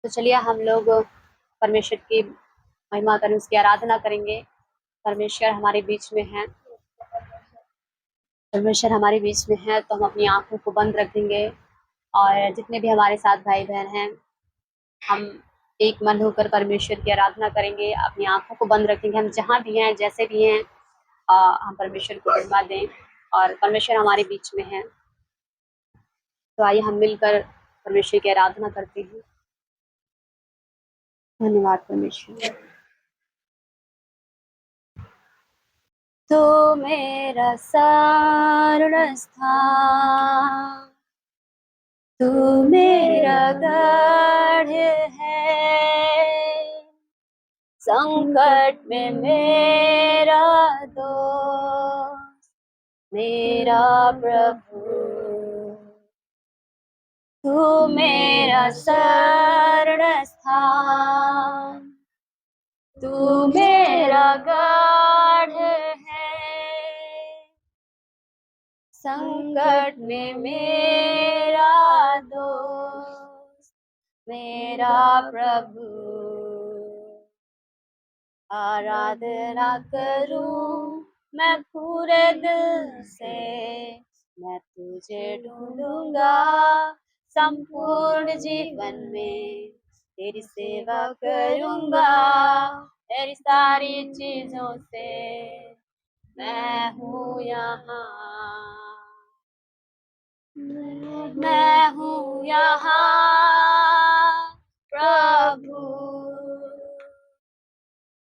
तो चलिए हम लोग परमेश्वर की महिमा करें, उसकी आराधना करेंगे। परमेश्वर हमारे बीच में है, परमेश्वर हमारे बीच में है, तो हम अपनी आँखों को बंद रखेंगे और जितने भी हमारे साथ भाई-बहन हैं, हम एक मन होकर परमेश्वर की आराधना करेंगे। अपनी आँखों को बंद रखेंगे, हम जहाँ भी हैं, जैसे भी हैं, हम परमेश्वर को महिमा दें और परमेश्वर हमारे बीच में है। तो आइए हम मिलकर परमेश्वर की आराधना करते हैं। धन्यवाद परमेश्वर। तू मेरा शरण स्थान, तू मेरा गढ़ है, संकट में मेरा दोस्त, मेरा प्रभु। तू मेरा शरण स्थान, तू मेरा गढ़ है, संकट में मेरा दोस्त, मेरा प्रभु। आराधना करूं मैं पूरे दिल से, मैं तुझे ढूंढूंगा संपूर्ण जीवन में, तेरी सेवा करूंगा तेरी सारी चीजों से। मैं हूँ यहाँ, मैं हूँ यहाँ प्रभु,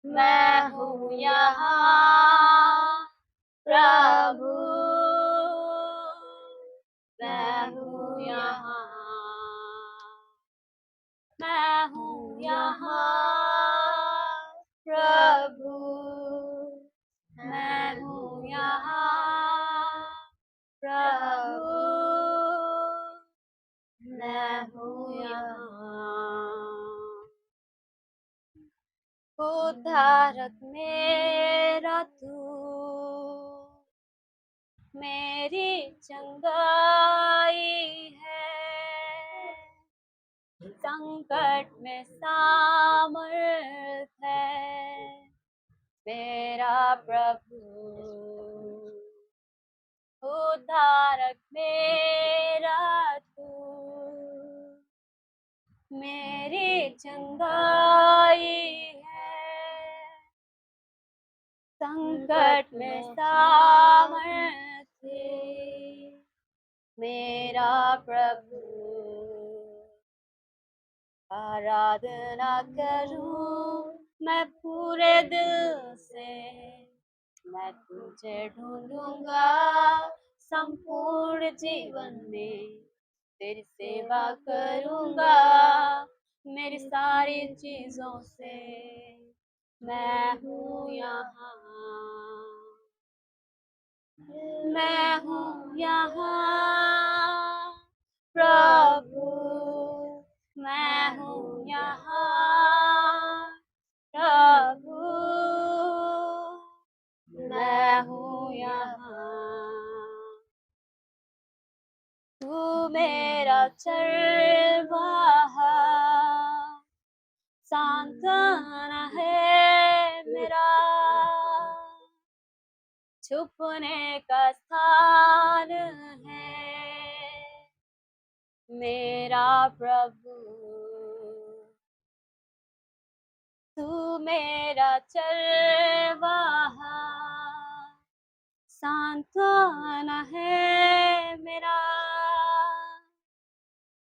मैं हूँ यहाँ प्रभु, मैं हूँ यहाँ, मैं हूँ यहाँ प्रभु, मैं हूँ यहाँ प्रभु, मैं हूँ यहाँ। उद्धारक मेरा तू, मेरी चंगाई है, संकट में सामर्थ है मेरा प्रभु। उद्धारक मेरा तू, मेरी चंगाई है, संकट में सामर्थ है मेरा प्रभु। आराधना करूं मैं पूरे दिल से, मैं तुझे ढूंढूंगा संपूर्ण जीवन में, तेरी सेवा करूंगा मेरी सारी चीजों से। मैं हूँ यहाँ, मैं हूँ यहाँ प्रभु, मैं हूँ यहाँ प्रभु, मैं हूँ यहाँ। तू मेरा चरवाहा, सांत्वना है मेरा, छुपने का स्थान है मेरा प्रभु। तू मेरा चरवाहा, सांत्वना है मेरा,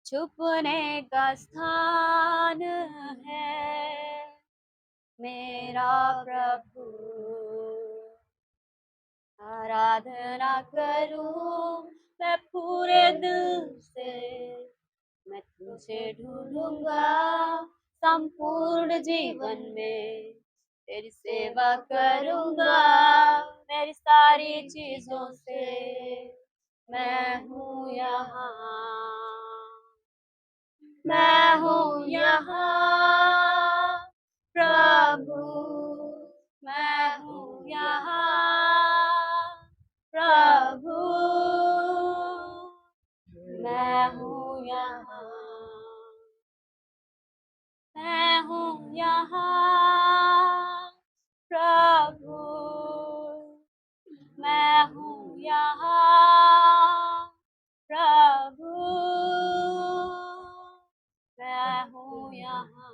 छुपने का स्थान है मेरा प्रभु। आराधना करूं मैं पूरे दिल से, मैं तुझे ढूंढूंगा संपूर्ण जीवन में, तेरी सेवा करूंगा मेरी सारी चीजों से। मैं हूँ यहाँ, मैं हूँ यहाँ प्रभु, मैं हूँ यहाँ प्रभु, मैं हूँ यहाँ। यहाँ प्रभु, मैं हूँ यहाँ प्रभु, मैं हूँ यहाँ।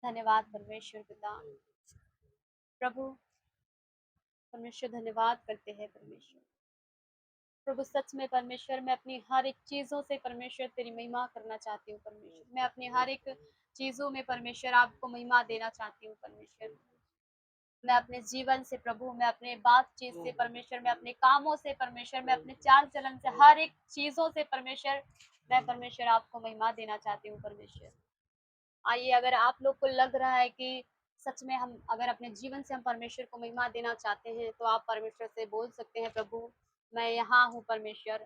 धन्यवाद परमेश्वर पिता। प्रभु परमेश्वर धन्यवाद करते हैं परमेश्वर। प्रभु सच में परमेश्वर, मैं अपनी हर एक चीज़ों से परमेश्वर तेरी महिमा करना चाहती हूँ परमेश्वर। मैं अपनी हर एक चीज़ों में परमेश्वर आपको महिमा देना चाहती हूँ परमेश्वर। मैं अपने जीवन से प्रभु, मैं अपने बातचीत से परमेश्वर, मैं अपने कामों से परमेश्वर, मैं अपने चाल चलन से, हर एक चीज़ों से परमेश्वर, मैं परमेश्वर आपको महिमा देना चाहती हूँ परमेश्वर। आइए, अगर आप लोग को लग रहा है कि सच में हम अगर अपने जीवन से हम परमेश्वर को महिमा देना चाहते हैं, तो आप परमेश्वर से बोल सकते हैं, प्रभु मैं यहाँ हूँ परमेश्वर,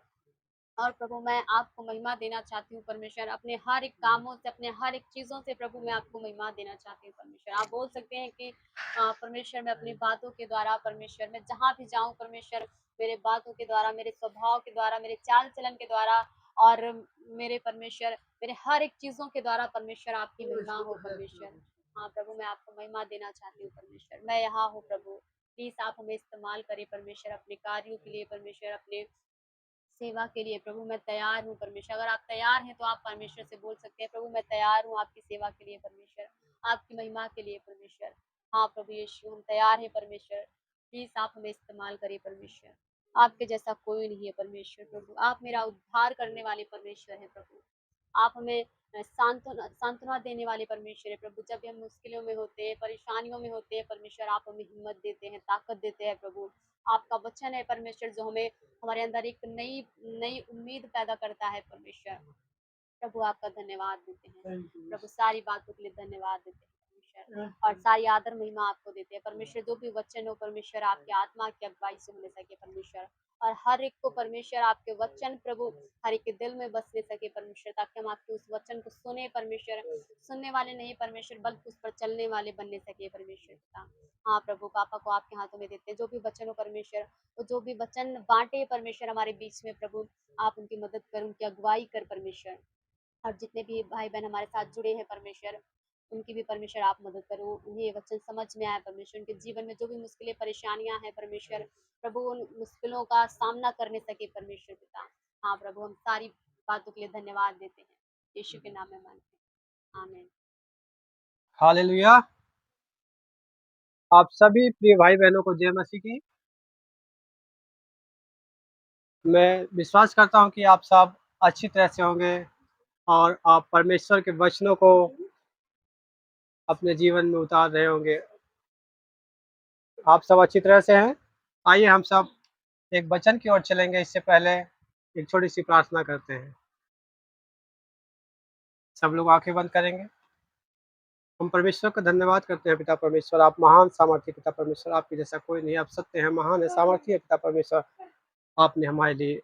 और प्रभु मैं आपको महिमा देना चाहती हूँ परमेश्वर। अपने हर एक कामों से, अपने हर एक चीज़ों से प्रभु मैं आपको महिमा देना चाहती हूँ परमेश्वर। आप बोल सकते हैं कि परमेश्वर मैं अपनी बातों के द्वारा परमेश्वर, मैं जहाँ भी जाऊँ परमेश्वर, मेरे बातों के द्वारा, मेरे स्वभाव के द्वारा, मेरे चाल चलन के द्वारा, और मेरे परमेश्वर, मेरे हर एक चीज़ों के द्वारा परमेश्वर आपकी महिमा हो परमेश्वर। हाँ प्रभु, मैं आपको महिमा देना चाहती हूँ परमेश्वर। मैं यहाँ हूँ प्रभु, प्लीज़ आप हमें इस्तेमाल करें परमेश्वर, अपने कार्यों के लिए परमेश्वर, अपने सेवा के लिए प्रभु मैं तैयार हूँ परमेश्वर। अगर आप तैयार हैं तो आप परमेश्वर से बोल सकते हैं, प्रभु मैं तैयार हूँ आपकी सेवा के लिए परमेश्वर, आपकी महिमा के लिए परमेश्वर। हाँ प्रभु यीशु, हम तैयार हैं परमेश्वर, प्लीज़ आप हमें इस्तेमाल करिए परमेश्वर। आपके जैसा कोई नहीं है परमेश्वर। प्रभु आप मेरा उद्धार करने वाले परमेश्वर हैं प्रभु। आप हमें सांत्वना सांत्वना देने वाले परमेश्वर है प्रभु। जब भी हम मुश्किलों में होते हैं, परेशानियों में होते हैं परमेश्वर, आप हमें हिम्मत देते हैं, ताकत देते हैं प्रभु। आपका वचन है परमेश्वर, जो हमें, हमारे अंदर एक नई नई उम्मीद पैदा करता है परमेश्वर। प्रभु आपका धन्यवाद देते हैं प्रभु, सारी बातों के लिए धन्यवाद देते हैं परमेश्वर, और सारी आदर महिमा आपको देते हैं परमेश्वर। जो भी वचन हो परमेश्वर, आपकी आत्मा की अगुवाई से होने सके परमेश्वर, और हर एक को परमेश्वर आपके वचन प्रभु हर एक के दिल में बसने सके परमेश्वर, ताकि हम आपके उस वचन को सुने परमेश्वर, सुनने वाले नहीं परमेश्वर, बल्कि उस पर चलने वाले बनने सके परमेश्वर पिता। हाँ प्रभु, पापा को आपके हाथों में देते हैं। जो भी वचन हो परमेश्वर, वो जो भी वचन बांटे परमेश्वर हमारे बीच में प्रभु, आप उनकी मदद कर, उनकी अगुवाई कर परमेश्वर। और जितने भी भाई बहन हमारे साथ जुड़े हैं परमेश्वर, उनकी भी परमेश्वर आप मदद करो, उन्हें ये वचन समझ में आए परमेश्वर। उनके जीवन में जो भी मुश्किलें परेशानियां हैं परमेश्वर, प्रभु उन मुश्किलों का सामना करने सके परमेश्वर पिता। हाँ प्रभु, हम सारी बातों के लिए धन्यवाद देते हैं, यीशु के नाम में मांगते हैं, आमीन। हालेलुया। आप सभी प्रिय भाई बहनों को जय मसीह की। मैं विश्वास करता हूं कि आप सब अच्छी तरह से होंगे और आप परमेश्वर के वचनों को अपने जीवन में उतार रहे होंगे। आप सब अच्छी तरह से हैं। आइए हम सब एक वचन की ओर चलेंगे। इससे पहले एक छोटी सी प्रार्थना करते हैं। सब लोग आंखें बंद करेंगे। हम परमेश्वर का धन्यवाद करते हैं। पिता परमेश्वर, आप महान सामर्थ्य पिता परमेश्वर, आपके जैसा कोई नहीं। आप सत्य हैं, महान है, सामर्थ्य है पिता परमेश्वर। आपने हमारे लिए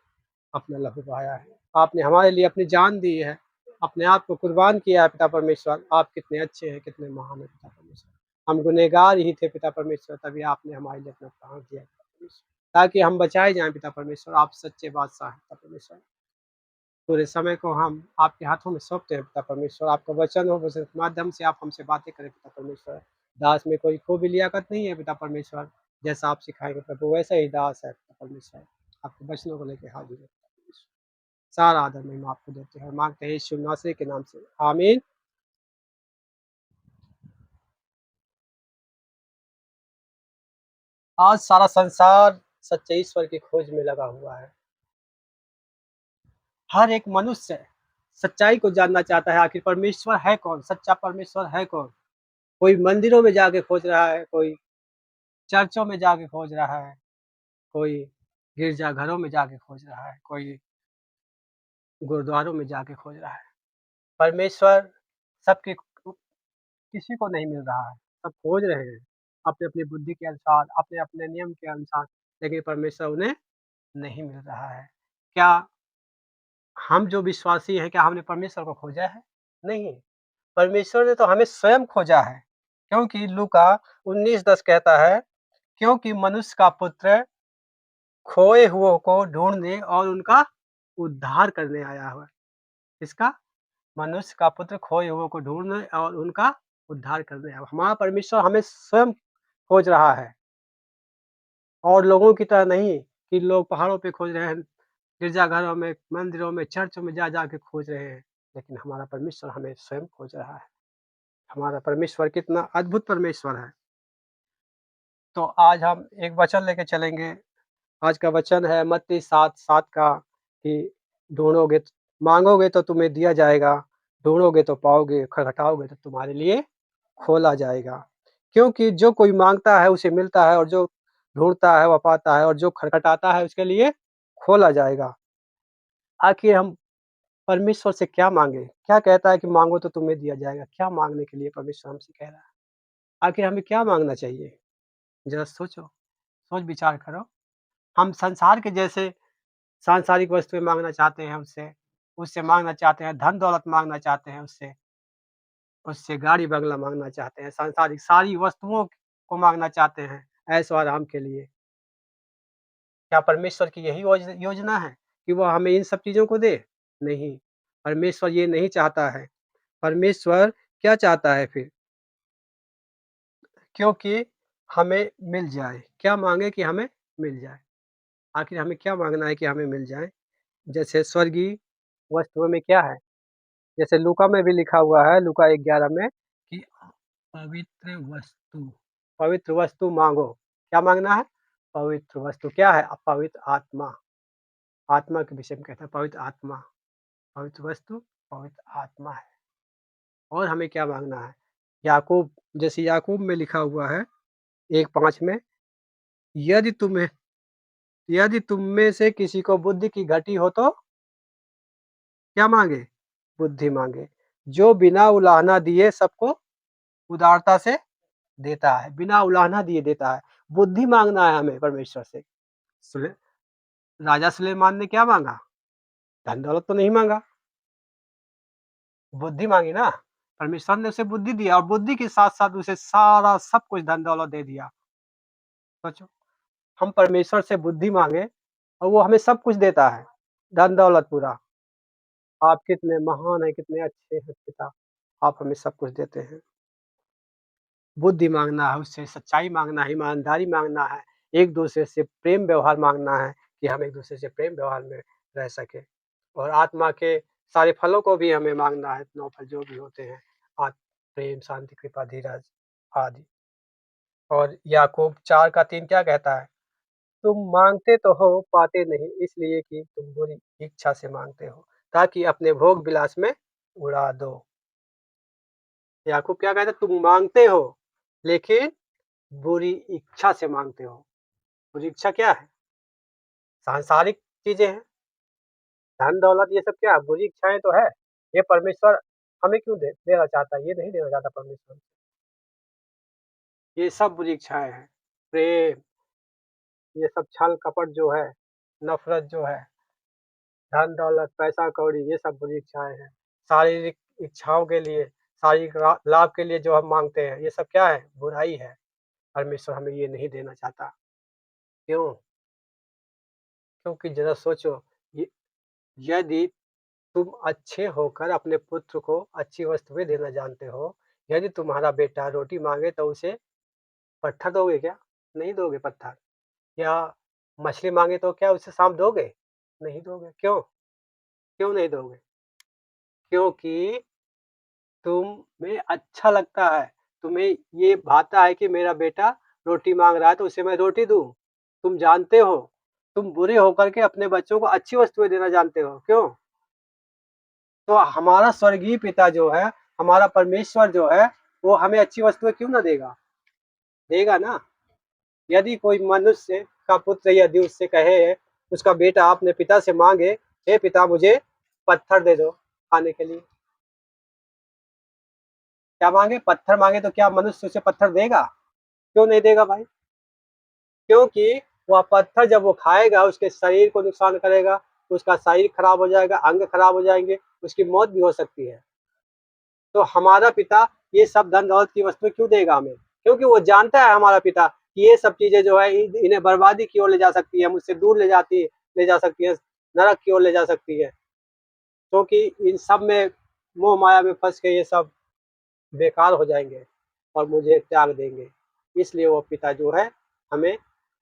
अपना लहू बहाया है, आपने हमारे लिए अपनी जान दी है, अपने आप को कुर्बान किया है पिता परमेश्वर। आप कितने अच्छे हैं, कितने महान है पिता परमेश्वर। हम गुनहगार ही थे पिता परमेश्वर, तभी आपने हमारे लिए अपना प्राण दिया पिता परमेश्वर, ताकि हम बचाए जाएं पिता परमेश्वर। आप सच्चे बादशाह हैं पिता परमेश्वर। पूरे समय को हम आपके हाथों में सौंपते हैं पिता परमेश्वर। आपका वचन हो, वचन के माध्यम से आप हमसे बातें करें पिता परमेश्वर। दास में कोई खूबी लियाकत नहीं है पिता परमेश्वर, जैसा आप सिखाएंगे प्रभु वैसा ही दास है पिता परमेश्वर। आपके वचनों को लेकर हाजिर है पिता परमेश्वर। सारा आदर महिमा आपको देते हैं और मांगते हैं यीशु नासरी के नाम से, आमीन। आज सारा संसार सच्चे ईश्वर की खोज में लगा हुआ है। हर एक मनुष्य सच्चाई को जानना चाहता है, आखिर परमेश्वर है कौन, सच्चा परमेश्वर है कौन। कोई मंदिरों में जाके खोज रहा है, कोई चर्चों में जाके खोज रहा है, कोई गिरजाघरों में जाके खोज रहा है, कोई गुरुद्वारों में जाके खोज रहा है। परमेश्वर सबके किसी को नहीं मिल रहा है, सब खोज रहे हैं अपने अपनी बुद्धि के अनुसार, अपने अपने नियम के अनुसार, लेकिन परमेश्वर उन्हें नहीं मिल रहा है। क्या हम जो विश्वासी हैं, क्या हमने परमेश्वर को खोजा है? नहीं, परमेश्वर ने तो हमें स्वयं खोजा है। क्योंकि लूका 19:10 कहता है, क्योंकि मनुष्य का पुत्र खोए हुओं को ढूंढने और उनका उद्धार करने आया हुआ है। इसका मनुष्य का पुत्र खोए हुए को ढूंढने और उनका उद्धार करने। अब हमारा परमेश्वर हमें स्वयं खोज रहा है और लोगों की तरह नहीं कि लोग पहाड़ों पे खोज रहे हैं, गिरजाघरों में, मंदिरों में, चर्चों में जा के खोज रहे हैं, लेकिन हमारा परमेश्वर हमें स्वयं खोज रहा है। हमारा परमेश्वर कितना अद्भुत परमेश्वर है। तो आज हम एक वचन लेके चलेंगे। आज का वचन है मत्ती 7:7 का कि ढूँढोगे माँगोगे तो तुम्हें दिया जाएगा, ढूँढोगे तो पाओगे, खटखटाओगे तो तुम्हारे लिए खोला जाएगा। क्योंकि जो कोई माँगता है उसे मिलता है और जो ढूँढता है वह पाता है और जो खटखटाता है उसके लिए खोला जाएगा। आखिर हम परमेश्वर से क्या माँगे? क्या कहता है कि माँगो तो तुम्हें दिया जाएगा? क्या माँगने के लिए परमेश्वर हमसे कह रहा है? आखिर हमें क्या माँगना चाहिए? ज़रा सोचो, सोच विचार करो। हम संसार के जैसे सांसारिक वस्तुएँ माँगना चाहते हैं उससे, उससे माँगना चाहते हैं, धन-दौलत माँगना चाहते हैं उससे, उससे गाड़ी-बंगला माँगना चाहते हैं, सांसारिक सारी वस्तुओं को माँगना चाहते हैं, ऐशो-आराम के लिए। क्या परमेश्वर की यही योजना है कि वह हमें इन सब चीज़ों को दे? नहीं, परमेश्वर ये नहीं चाहता है। परमेश्वर क्या चाहता है फिर? क्योंकि हमें मिल जाए। क्या माँगे कि हमें मिल जाए? आखिर हमें क्या माँगना है कि हमें मिल जाए? जैसे स्वर्गीय वस्तुओं में क्या है? जैसे लूका में भी लिखा हुआ है, लूका 1:11 में कि पवित्र वस्तु, पवित्र वस्तु माँगो। क्या माँगना है? पवित्र वस्तु क्या है? पवित्र आत्मा, आत्मा के विषय में कहता है पवित्र आत्मा, पवित्र वस्तु, पवित्र आत्मा है। और हमें क्या माँगना है? याकूब जैसे याकूब में लिखा हुआ है 1:5 में, यदि तुम्हें यदि तुम में से किसी को बुद्धि की घटी हो तो क्या माँगे? बुद्धि माँगे। जो बिना उलाहना दिए सबको उदारता से देता है, बिना उलाहना दिए देता है। बुद्धि माँगना है हमें परमेश्वर से। सुले राजा सुलेमान ने क्या माँगा? धन-दौलत तो नहीं माँगा, बुद्धि माँगी ना। परमेश्वर ने उसे बुद्धि दिया और बुद्धि के साथ-साथ उसे सारा सब कुछ धन-दौलत दे दिया। सोचो, हम परमेश्वर से बुद्धि माँगे और वो हमें सब कुछ देता है, धन-दौलत पूरा। आप कितने महान हैं, कितने अच्छे हैं पिता, आप हमें सब कुछ देते हैं। बुद्धि माँगना है उससे, सच्चाई माँगना है, ईमानदारी माँगना है, एक-दूसरे से प्रेम व्यवहार माँगना है कि हम एक-दूसरे से प्रेम व्यवहार में रह सकें। और आत्मा के सारे फलों को भी हमें माँगना है, 9 फल जो भी होते हैं, प्रेम, शांति, कृपा, धीरज आदि। और याकूब 4 का 3 क्या कहता है? तुम माँगते तो हो, पाते नहीं इसलिए कि तुम बुरी इच्छा से माँगते हो, ताकि अपने भोग विलास में उड़ा दो। याकूब क्या कहता है? तुम माँगते हो, लेकिन बुरी इच्छा से माँगते हो। बुरी इच्छा क्या है? सांसारिक चीज़ें हैं, धन-दौलत ये सब क्या है? बुरी इच्छाएँ तो है। ये परमेश्वर हमें क्यों देना चाहता है? ये नहीं देना चाहता परमेश्वर। ये सब बुरी इच्छाएँ हैं। प्रेम, ये सब छल-कपट जो है, नफ़रत जो है, धन-दौलत, पैसा-कौड़ी ये सब बुरी इच्छाएँ हैं। शारीरिक इच्छाओं के लिए, शारीरिक लाभ के लिए जो हम माँगते हैं, ये सब क्या है? बुराई है। परमेश्वर हमें ये नहीं देना चाहता। क्यों? क्योंकि ज़रा सोचो, य यदि तुम अच्छे होकर अपने पुत्र को अच्छी वस्तुएँ देना जानते हो, यदि तुम्हारा बेटा रोटी माँगे तो उसे पत्थर दोगे क्या? नहीं दोगे पत्थर। या मछली माँगे तो क्या उसे साँप दोगे? नहीं दोगे। क्यों? क्यों नहीं दोगे? क्योंकि तुम्हें अच्छा लगता है, तुम्हें ये भाता है कि मेरा बेटा रोटी माँग रहा है तो उसे मैं रोटी दूँ। तुम जानते हो, तुम बुरे होकर के अपने बच्चों को अच्छी वस्तुएँ देना जानते हो। क्यों? तो हमारा स्वर्गीय पिता जो है, हमारा परमेश्वर जो है, वो हमें अच्छी वस्तुएँ क्यों ना देगा? देगा ना। यदि कोई मनुष्य का पुत्र यदि उससे कहे, उसका बेटा अपने पिता से माँगे, हे पिता मुझे पत्थर दे दो खाने के लिए। क्या माँगे? पत्थर माँगे तो क्या मनुष्य उसे पत्थर देगा? क्यों नहीं देगा भाई? क्योंकि वह पत्थर जब वो खाएगा उसके शरीर को नुकसान करेगा, उसका शरीर खराब हो जाएगा, अंग खराब हो जाएँगे, उसकी मौत भी हो सकती है। तो हमारा पिता ये सब धन-दौलत की वस्तुएँ क्यों देगा हमें? क्योंकि वो जानता है हमारा पिता कि ये सब चीज़ें जो है इन्हें बर्बादी की ओर ले जा सकती है, मुझसे दूर ले जा सकती है, नरक की ओर ले जा सकती है। क्योंकि इन सब में मोह माया में फंस के ये सब बेकार हो जाएंगे और मुझे त्याग देंगे। इसलिए वो पिता जो है हमें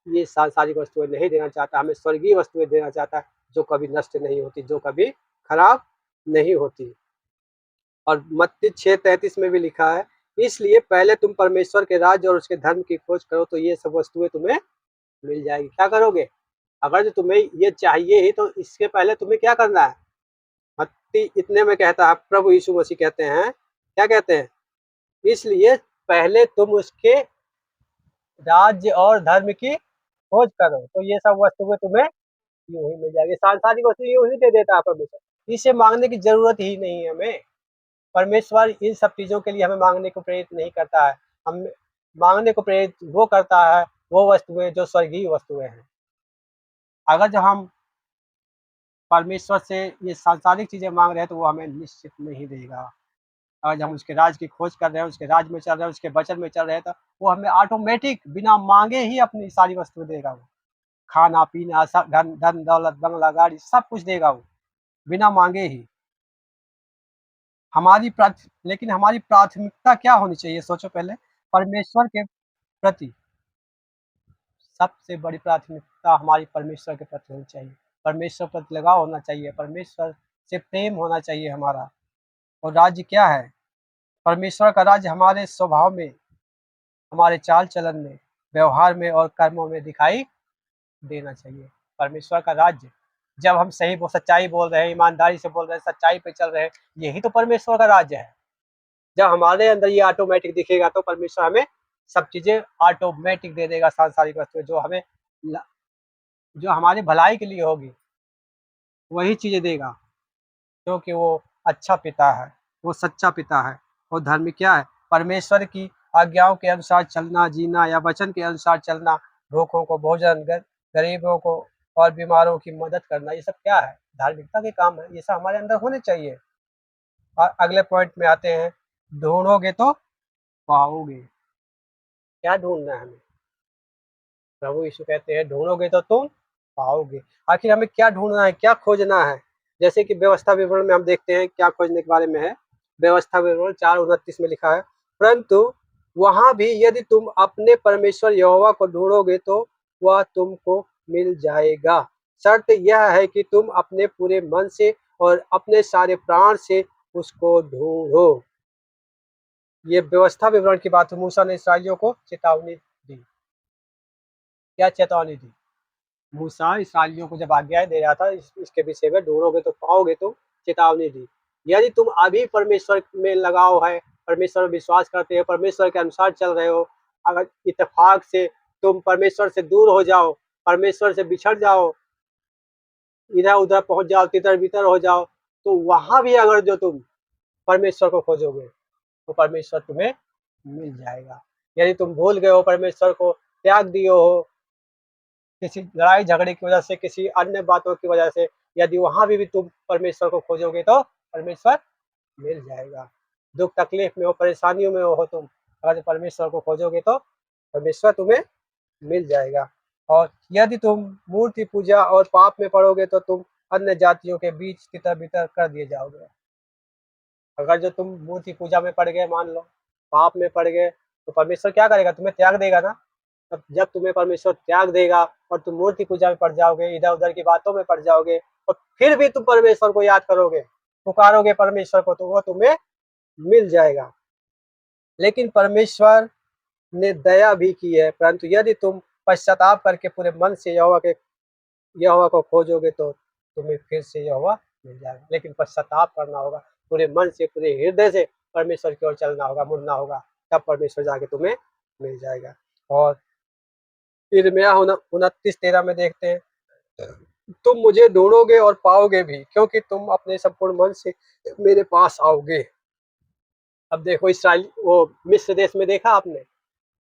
ये सांसारिक वस्तुएं नहीं देना चाहता, हमें स्वर्गीय वस्तुएं देना चाहता है, जो कभी नष्ट नहीं होती, जो कभी खराब नहीं होती। और मत्ती 6:33 में भी लिखा है, इसलिए पहले तुम परमेश्वर के राज्य और उसके धर्म की खोज करो तो ये सब वस्तुएं तुम्हें मिल जाएगी। क्या करोगे? अगर जो तुम्हें ये चाहिए ही तो इसके पहले तुम्हें क्या करना है? मत्ती इतने में कहता है, प्रभु यीशु मसीह कहते हैं, क्या कहते हैं? इसलिए पहले तुम उसके राज्य और धर्म की खोज करो तो ये सब वस्तुएं तुम्हें यूं ही मिल जाएगी। सांसारिक वस्तु यूं ही दे देता है परमेश्वर, इसे मांगने की जरूरत ही नहीं है हमें। परमेश्वर इन सब चीजों के लिए हमें मांगने को प्रेरित नहीं करता है, हम मांगने को प्रेरित वो करता है वो वस्तुएं जो स्वर्गीय वस्तुएं हैं। अगर जो हम परमेश्वर से ये सांसारिक चीजें मांग रहे हैं तो वो हमें निश्चित नहीं देगा। अगर हम उसके राज की खोज कर रहे हैं, उसके राज में चल रहे हैं, उसके वचन में चल रहे हैं तो वो हमें ऑटोमेटिक बिना मांगे ही अपनी सारी वस्तुएं देगा। वो खाना पीना सब, धन धन दौलत बंगला गाड़ी सब कुछ देगा वो बिना मांगे ही। लेकिन हमारी प्राथमिकता क्या होनी चाहिए? सोचो पहले, परमेश्वर के प्रति सबसे बड़ी प्राथमिकता हमारी परमेश्वर के प्रति होनी चाहिए। परमेश्वर प्रति लगाव होना चाहिए, परमेश्वर से प्रेम होना चाहिए हमारा। और राज्य क्या है? परमेश्वर का राज्य हमारे स्वभाव में, हमारे चाल चलन में, व्यवहार में और कर्मों में दिखाई देना चाहिए। परमेश्वर का राज्य, जब हम सही सच्चाई बोल रहे हैं, ईमानदारी से बोल रहे हैं, सच्चाई पे चल रहे हैं, यही तो परमेश्वर का राज्य है। जब हमारे अंदर ये ऑटोमेटिक दिखेगा तो परमेश्वर हमें सब चीजें ऑटोमेटिक दे देगा। सांसारिक वस्तुएं जो हमारी भलाई के लिए होगी वही चीजें देगा, क्योंकि वो अच्छा पिता है, वो सच्चा पिता है। और धर्म क्या है? परमेश्वर की आज्ञाओं के अनुसार चलना, जीना या वचन के अनुसार चलना, भूखों को भोजन, गरीबों को और बीमारों की मदद करना, ये सब क्या है? धार्मिकता के काम है। ये सब हमारे अंदर होने चाहिए। और अगले पॉइंट में आते हैं, ढूंढोगे तो पाओगे। क्या ढूंढना है हमें? प्रभु यीशु कहते हैं ढूंढोगे तो तुम पाओगे। आखिर हमें क्या ढूंढना है, क्या खोजना है? जैसे कि व्यवस्था विवरण में हम देखते हैं क्या खोजने के बारे में है। व्यवस्था विवरण 4:29 में लिखा है, परंतु वहां भी यदि तुम अपने परमेश्वर यहोवा को ढूंढोगे तो वह तुमको मिल जाएगा। शर्त यह है कि तुम अपने पूरे मन से और अपने सारे प्राण से उसको ढूंढो। ये व्यवस्था विवरण की बात है। मूसा ने इसराइलियों को चेतावनी दी। क्या चेतावनी दी? मूसा इसराइलियों को जब आज्ञाएं दे रहा था इसके विषय में, ढूंढोगे तो पाओगे, तो चेतावनी दी। यदि तुम अभी परमेश्वर में लगाव है, परमेश्वर में विश्वास करते हो, परमेश्वर के अनुसार चल रहे हो, अगर इत्तेफाक से तुम परमेश्वर से दूर हो जाओ, परमेश्वर से बिछड़ जाओ, इधर उधर पहुंच जाओ, तितर बितर हो जाओ, तो वहां भी अगर जो तुम परमेश्वर को खोजोगे तो परमेश्वर तुम्हें मिल जाएगा। यदि तुम भूल गए हो परमेश्वर को, त्याग दिए हो किसी लड़ाई झगड़े की वजह से, किसी अन्य बातों की वजह से, यदि वहां भी तुम परमेश्वर को खोजोगे तो परमेश्वर मिल जाएगा। दुख तकलीफ में हो, परेशानियों में हो तुम, अगर परमेश्वर को खोजोगे तो परमेश्वर तुम्हें मिल जाएगा। और यदि तुम मूर्ति पूजा और पाप में पड़ोगे तो तुम अन्य जातियों के बीच तितर बितर कर दिए जाओगे। अगर जो तुम मूर्ति पूजा में पड़ गए, मान लो पाप में पड़ गए, तो परमेश्वर क्या करेगा? तुम्हें त्याग देगा ना। तब जब तुम्हें परमेश्वर त्याग देगा और तुम मूर्ति पूजा में पड़ जाओगे, इधर उधर की बातों में पड़ जाओगे, और फिर भी तुम परमेश्वर को याद करोगे, पुकारोगे परमेश्वर को, तो वो तुम्हें मिल जाएगा। लेकिन परमेश्वर ने दया भी की है, परंतु यदि तुम पश्चाताप करके पूरे मन से यहोवा को खोजोगे तो तुम्हें फिर से यहोवा मिल जाएगा। लेकिन पश्चाताप करना होगा, पूरे मन से, पूरे हृदय से परमेश्वर की ओर चलना होगा, मुड़ना होगा, तब परमेश्वर जाके तुम्हें मिल जाएगा। और यिर्मयाह 29:13 में देखते हैं, तुम मुझे ढूंढोगे और पाओगे भी, क्योंकि तुम अपने संपूर्ण मन से मेरे पास आओगे। अब देखो इसराइल, वो मिस्र देश में देखा आपने,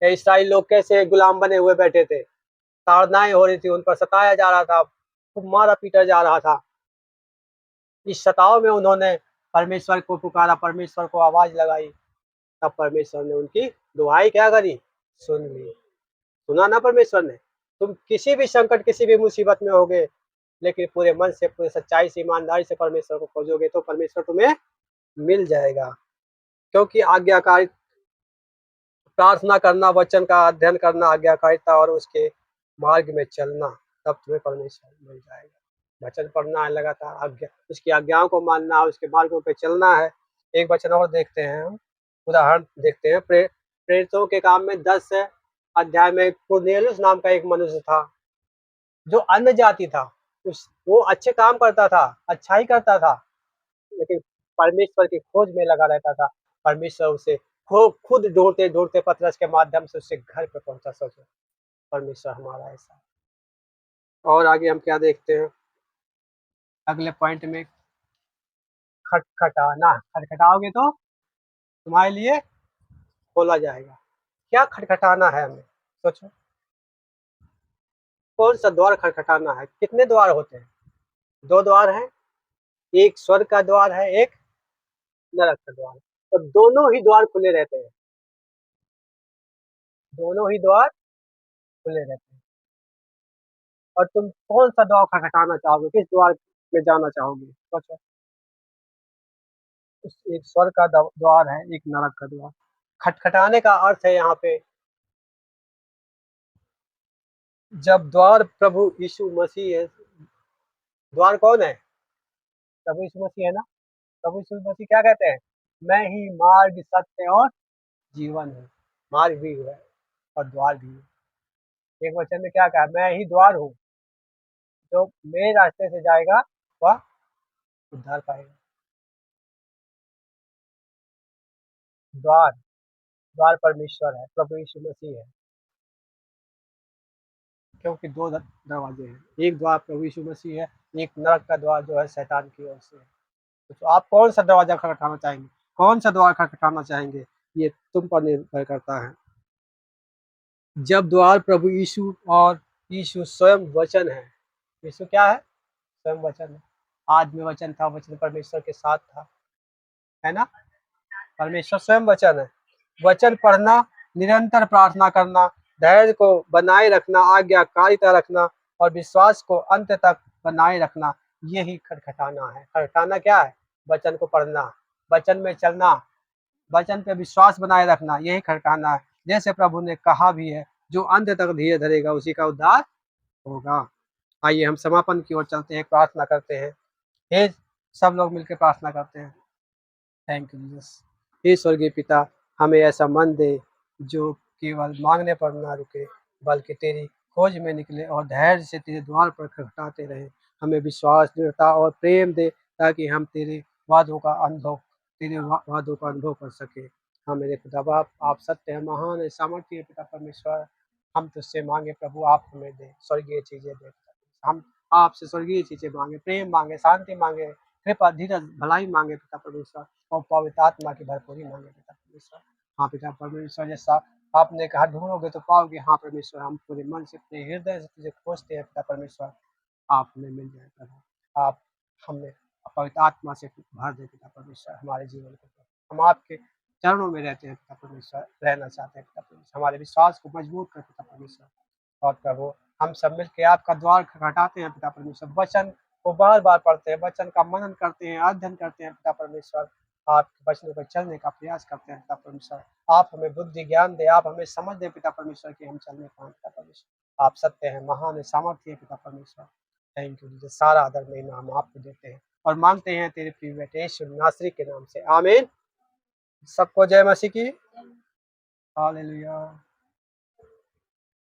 इसराइल लोग कैसे गुलाम बने हुए बैठे थे, ताड़नाएं हो रही थी, उन पर सताया जा रहा था, खूब मारा पीटा जा रहा था। इस सताव में उन्होंने परमेश्वर को पुकारा, परमेश्वर को आवाज लगाई, तब परमेश्वर ने उनकी दुहाई क्या करी? सुन ली। सुना ना परमेश्वर ने? तुम किसी भी संकट, किसी भी मुसीबत में होगे, लेकिन पूरे मन से, पूरे सच्चाई से, ईमानदारी से परमेश्वर को खोजोगे तो परमेश्वर तुम्हें मिल जाएगा। क्योंकि आज्ञाकारी प्रार्थना करना, वचन का अध्ययन करना, आज्ञाकारिता और उसके मार्ग में चलना, तब तुम्हें परमेश्वर मिल जाएगा। वचन पढ़ना है लगातार, उसकी आज्ञाओं को मानना, उसके मार्गों पे चलना है। एक वचन और देखते हैं हम, उदाहरण देखते हैं प्रेरितों के काम में 10 अध्याय में कुरनेलियुस नाम का एक मनुष्य था जो अन्य जाति था। वो अच्छे काम करता था, अच्छाई करता था, लेकिन परमेश्वर की खोज में लगा रहता था। परमेश्वर उसे खुद ढूंढते ढूंढते पतरस के माध्यम से उससे घर पे पहुंचा। सोचो, परमेश्वर हमारा ऐसा है। और आगे हम क्या देखते हैं अगले पॉइंट में, खटखटाना। खटखटाओगे तो तुम्हारे लिए खोला जाएगा। क्या खटखटाना है हमें, सोचो, कौन सा द्वार खटखटाना है? कितने द्वार होते हैं? 2 द्वार हैं, एक स्वर्ग का द्वार है, एक नरक का द्वार है। तो दोनों ही द्वार खुले रहते हैं, दोनों ही द्वार खुले रहते हैं। और तुम कौन सा द्वार खटखटाना चाहोगे, किस द्वार में जाना चाहोगे? सोचो, एक स्वर्ग का द्वार है, एक नरक का द्वार। खटखटाने का अर्थ है यहाँ पे, जब द्वार प्रभु यीशु मसीह है। द्वार कौन है? प्रभु यीशु मसीह है ना। प्रभु यीशु मसीह क्या कहते हैं? मैं ही मार्ग, सत्य और जीवन हूँ। मार्ग भी है और द्वार भी है। एक वचन में क्या कहा? मैं ही द्वार हूँ, जो मेरे रास्ते से जाएगा वह उद्धार पाएगा। द्वार, द्वार परमेश्वर है, प्रभु यीशु मसीह है। क्योंकि 2 दरवाजे हैं, एक द्वार प्रभु यीशु मसीह है, एक नरक का द्वार जो है शैतान की ओर से है। तो आप कौन सा दरवाजा खटखटाना चाहेंगे, कौन सा द्वार खटखटाना चाहेंगे, ये तुम पर निर्भर करता है। जब द्वार प्रभु यीशु और यीशु स्वयं वचन है। यीशु क्या है? स्वयं वचन है। आज में वचन था, वचन परमेश्वर के साथ था, है ना। परमेश्वर स्वयं वचन है। वचन पढ़ना, निरंतर प्रार्थना करना, धैर्य को बनाए रखना, आज्ञाकारिता रखना और विश्वास को अंत तक बनाए रखना, यही खटखटाना है। खटखटाना क्या है? वचन को पढ़ना, वचन में चलना, वचन पे विश्वास बनाए रखना, यही खटखटाना है। जैसे प्रभु ने कहा भी है, जो अंत तक धीरे धरेगा उसी का उद्धार होगा। आइए हम समापन की ओर चलते हैं, प्रार्थना करते हैं। हे सब लोग मिलकर प्रार्थना करते हैं। Thank you Jesus. हे स्वर्गीय पिता, हमें ऐसा मन दे जो केवल मांगने पर ना रुके, बल्कि तेरी खोज में निकले और धैर्य से तेरे द्वार पर खटखटाते रहे। हमें विश्वास, दृढ़ता और प्रेम दे, ताकि हम तेरे वादों का अनुभव कर सके। हाँ मेरे पिता बाप, आप सत्य है, महान है, सामर्थ्य है पिता परमेश्वर। हम तुझसे मांगे प्रभु, आप हमें दे स्वर्गीय चीजें दे। हम आपसे स्वर्गीय चीजें मांगे, प्रेम मांगे, शांति मांगे, कृपा, धीरज, भलाई मांगे पिता परमेश्वर, और पवित्र आत्मा की भरपूरी मांगे पिता परमेश्वर। हाँ पिता परमेश्वर, जैसा आपने कहा ढूंढोगे तो पाओगे। हाँ परमेश्वर, हम पूरे मन से, पूरे हृदय से तुझे खोजते हैं पिता परमेश्वर, आप हमें मिल जाए प्रभु। आप हमें पवित्र आत्मा से भर दे पिता परमेश्वर, हमारे जीवन को। हम आपके चरणों में रहते हैं पिता परमेश्वर, रहना चाहते हैं पिता परमेश्वर। हमारे विश्वास को मजबूत कर पिता परमेश्वर। और प्रभु, हम सब मिलकर आपका द्वार खटखटाते हैं पिता परमेश्वर, वचन को बार बार पढ़ते हैं, वचन का मनन करते हैं, अध्ययन करते हैं पिता परमेश्वर। आपके वचनों पर चलने का प्रयास करते हैं पिता परमेश्वर। आप हमें बुद्धि ज्ञान दे, आप हमें समझ दे पिता परमेश्वर, कि हम चलने पाएं पिता परमेश्वर। आप सत्य हैं, महान है, सामर्थ्य है पिता परमेश्वर। Thank you Jesus. सारा आदर महिमा हम आपको देते हैं और मांगते हैं तेरे प्रिय बेटे यीशु नासरी के नाम से, आमीन। सबको जय मसीह की। हालेलुया।